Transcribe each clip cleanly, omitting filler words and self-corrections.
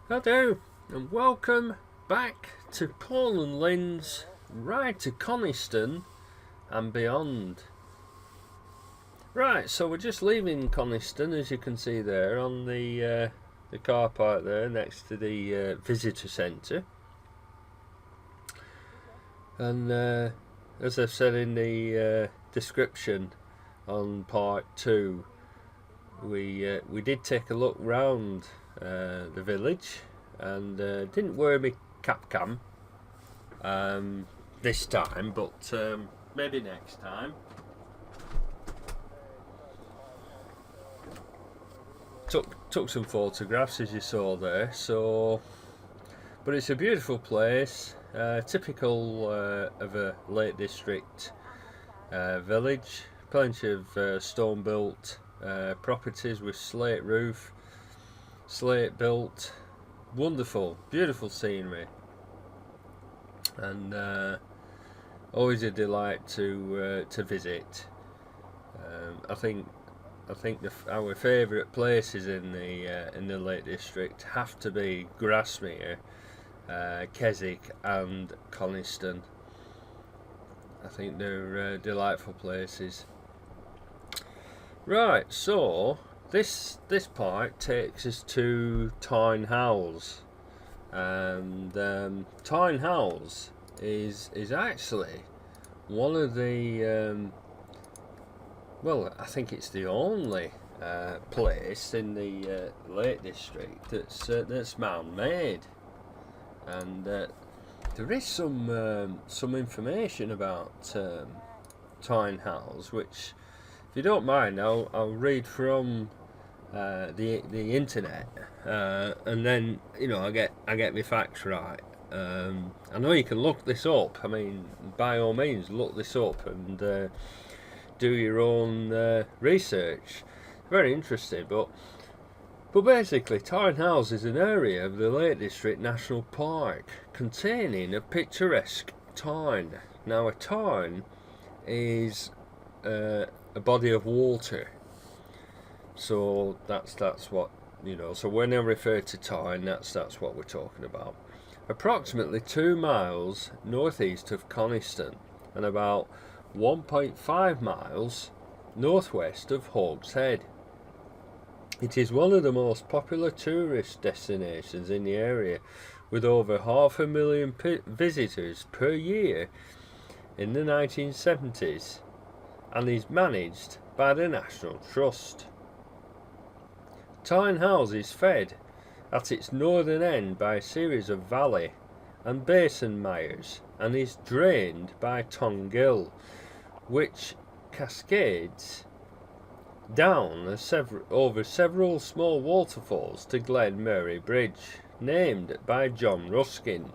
Hello and welcome back to Paul and Lynn's Ride to Coniston and beyond. Right, so we're just leaving Coniston, as you can see there on the car park there next to the visitor centre. And as I've said in the description on part 2, we did take a look round the village and didn't wear my cap cam this time, but maybe next time. Took some photographs, as you saw there. So, but it's a beautiful place, typical of a Lake District village. Plenty of stone built properties with slate roof, slate built, wonderful, beautiful scenery, and always a delight to visit. I think our favourite places in the Lake District have to be Grasmere, Keswick, and Coniston. I think they're delightful places. Right, so this part takes us to Tarn House, and Tarn House is actually one of the well, I think it's the only place in the Lake District that's man-made, and there is some information about Tarn House, which, if you don't mind, I'll read from the internet, and then I get my facts right. I know you can look this up. I mean, by all means, look this up and do your own research. Very interesting, but basically, Tarn House is an area of the Lake District National Park containing a picturesque tarn. Now, a tarn is a body of water, so that's what So when I refer to tarn, that's what we're talking about. Approximately 2 miles northeast of Coniston, and about 1.5 miles northwest of Hawks Head. It is one of the most popular tourist destinations in the area, with over 500,000 visitors per year in the 1970s, and is managed by the National Trust. Tarn House is fed at its northern end by a series of valley and basin mires, and is drained by Tongill, which cascades down over several small waterfalls to Glen Murray Bridge, named by John Ruskin,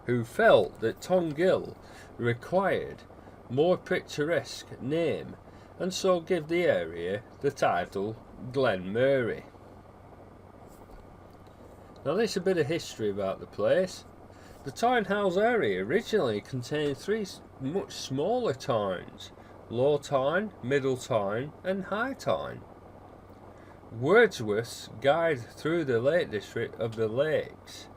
who felt that Tongill required more picturesque name, and so give the area the title Glen Murray. Now, there's a bit of history about the place. The Tarn House area originally contained 3 much smaller tarns: Low Tarn, Middle Tarn, and High Tarn. Wordsworth's Guide Through the Lake District of the Lakes.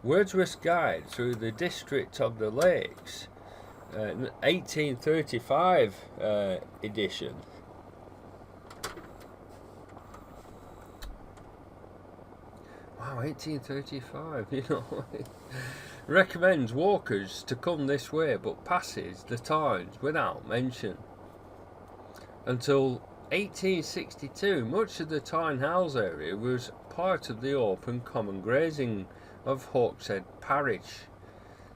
Wordsworth's Guide Through the District of the Lakes, 1835 edition. Wow, 1835, recommends walkers to come this way, but passes the Tarns without mention. Until 1862, much of the Tarn House area was part of the open common grazing of Hawkshead Parish.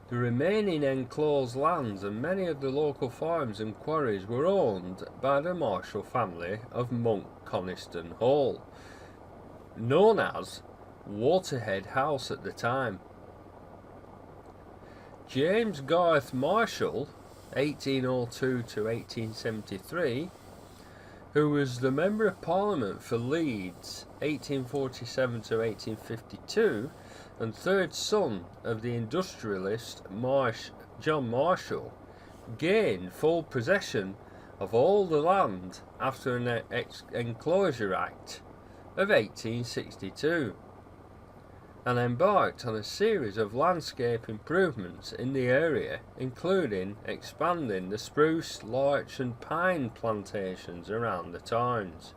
The remaining enclosed lands and many of the local farms and quarries were owned by the Marshall family of Monk Coniston Hall, known as Waterhead House at the time. James Garth Marshall, 1802 to 1873, who was the Member of Parliament for Leeds, 1847 to 1852, and third son of the industrialist John Marshall, gained full possession of all the land after an Enclosure Act of 1862. and embarked on a series of landscape improvements in the area, including expanding the spruce, larch and pine plantations around the Tarns.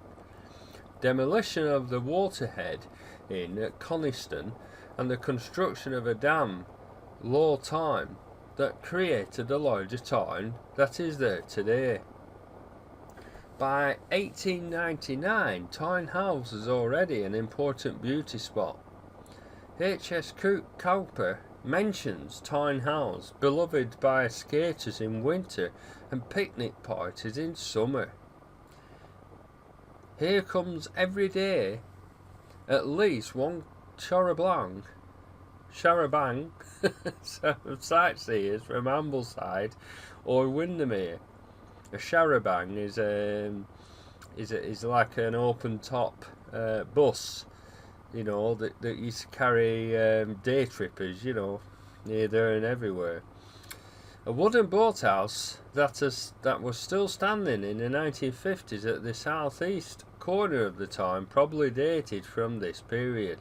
Demolition of the waterhead inn at Coniston and the construction of a dam, Low Tarn, that created the larger Tarn that is there today. By 1899, Tarn House is already an important beauty spot. H.S. Cowper mentions Tarn House, beloved by skaters in winter and picnic parties in summer. Here comes every day at least one charabang of sightseers from Ambleside or Windermere. A charabang is like an open top bus, that used to carry day trippers, here, there and everywhere. A wooden boathouse that was still standing in the 1950s at the southeast corner of the Tarn probably dated from this period.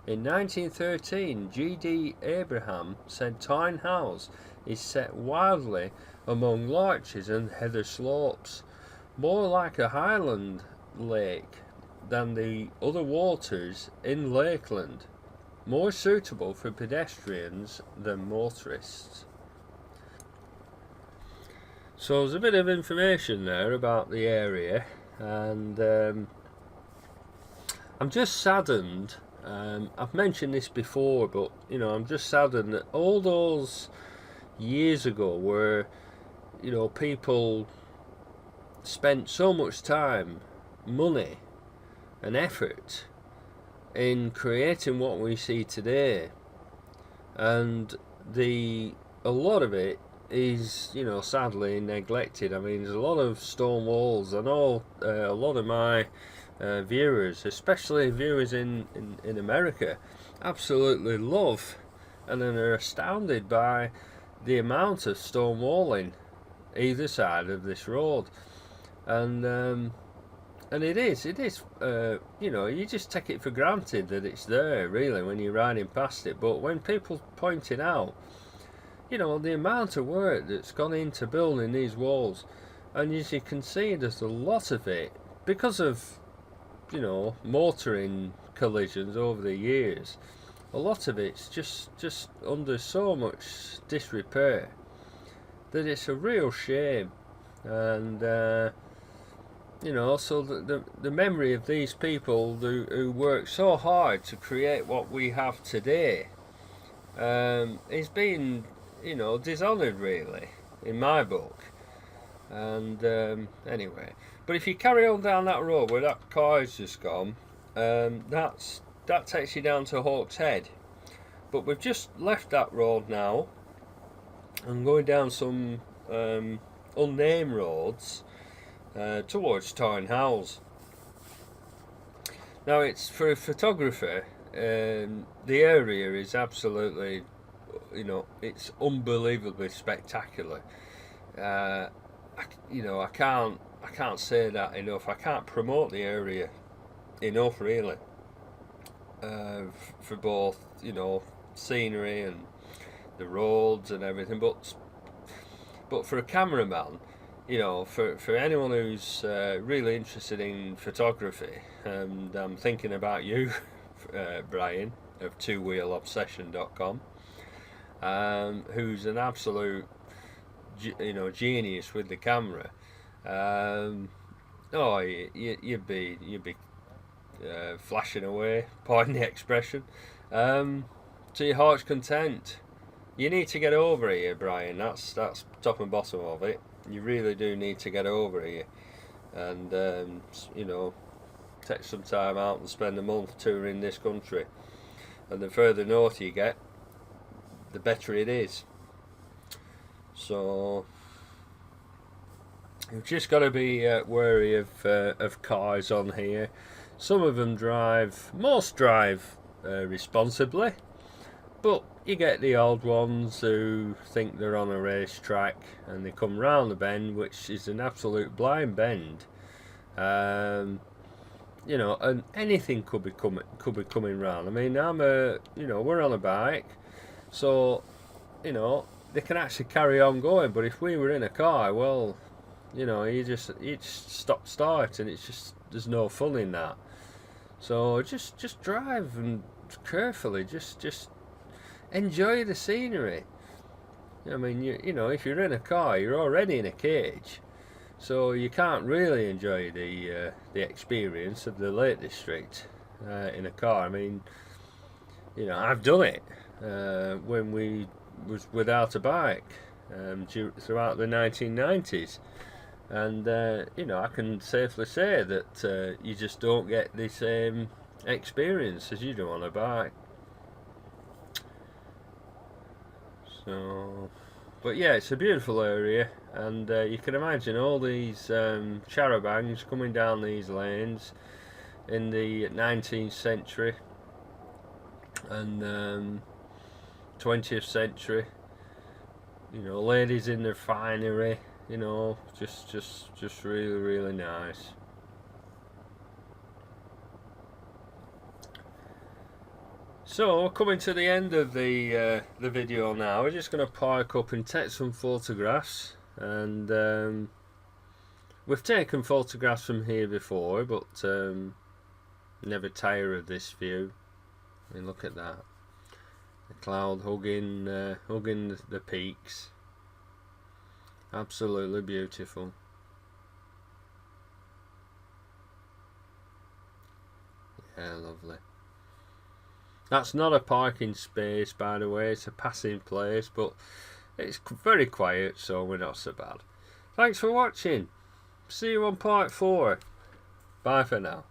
In 1913, G.D. Abraham said Tarn House is set wildly among larches and heather slopes, more like a highland lake than the other waters in Lakeland, more suitable for pedestrians than motorists. So there's a bit of information there about the area, and I'm just saddened. I've mentioned this before, but I'm just saddened that all those years ago where people spent so much time, money and effort in creating what we see today, and a lot of it is sadly neglected. I mean, there's a lot of stone walls. I know a lot of my viewers, especially viewers in America, absolutely love and are astounded by the amount of stone walling either side of this road, and it is you just take it for granted that it's there really when you're riding past it. But when people point it out, the amount of work that's gone into building these walls, and as you can see, there's a lot of it because of motoring collisions over the years. A lot of it's just under so much disrepair that it's a real shame. And so the memory of these people who worked so hard to create what we have today is being dishonoured really, in my book. And anyway, but if you carry on down that road where that car has just gone, that takes you down to Hawk's Head. But we've just left that road now and going down some unnamed roads towards Tarn House. Now, it's for a photographer, the area is absolutely, it's unbelievably spectacular. I can't say that enough. I can't promote the area enough, really, for both scenery and the roads and everything. But for a cameraman, for anyone who's really interested in photography, and I'm thinking about you, Brian of twowheelobsession.com, who's an absolute genius with the camera. You'd be flashing away, pardon the expression, to your heart's content. You need to get over here, Brian. That's top and bottom of it. You really do need to get over here, and take some time out and spend a month touring this country. And the further north you get, the better it is. So you've just got to be wary of cars on here. Some of them most drive responsibly, but you get the old ones who think they're on a racetrack and they come round the bend, which is an absolute blind bend, you know, and anything could be coming round. I mean, we're on a bike, so you know they can actually carry on going. But if we were in a car, well, you know, you just stop start, and it's just there's no fun in that. So just drive and carefully, just enjoy the scenery. I mean, you know, if you're in a car, you're already in a cage, so you can't really enjoy the experience of the Lake District in a car. I mean, you know, I've done it when we was without a bike throughout the 1990s, and you know, I can safely say that you just don't get the same experience as you do on a bike. So, but yeah, it's a beautiful area, and you can imagine all these charabancs coming down these lanes in the 19th century and 20th century. You know, ladies in their finery. You know, just really nice. So we're coming to the end of the video now. We're just going to park up and take some photographs, and we've taken photographs from here before, but never tire of this view. I mean, look at that, the cloud hugging the peaks. Absolutely beautiful. Yeah, lovely. That's not a parking space, by the way, it's a passing place, but it's very quiet, so we're not so bad. Thanks for watching. See you on part 4. Bye for now.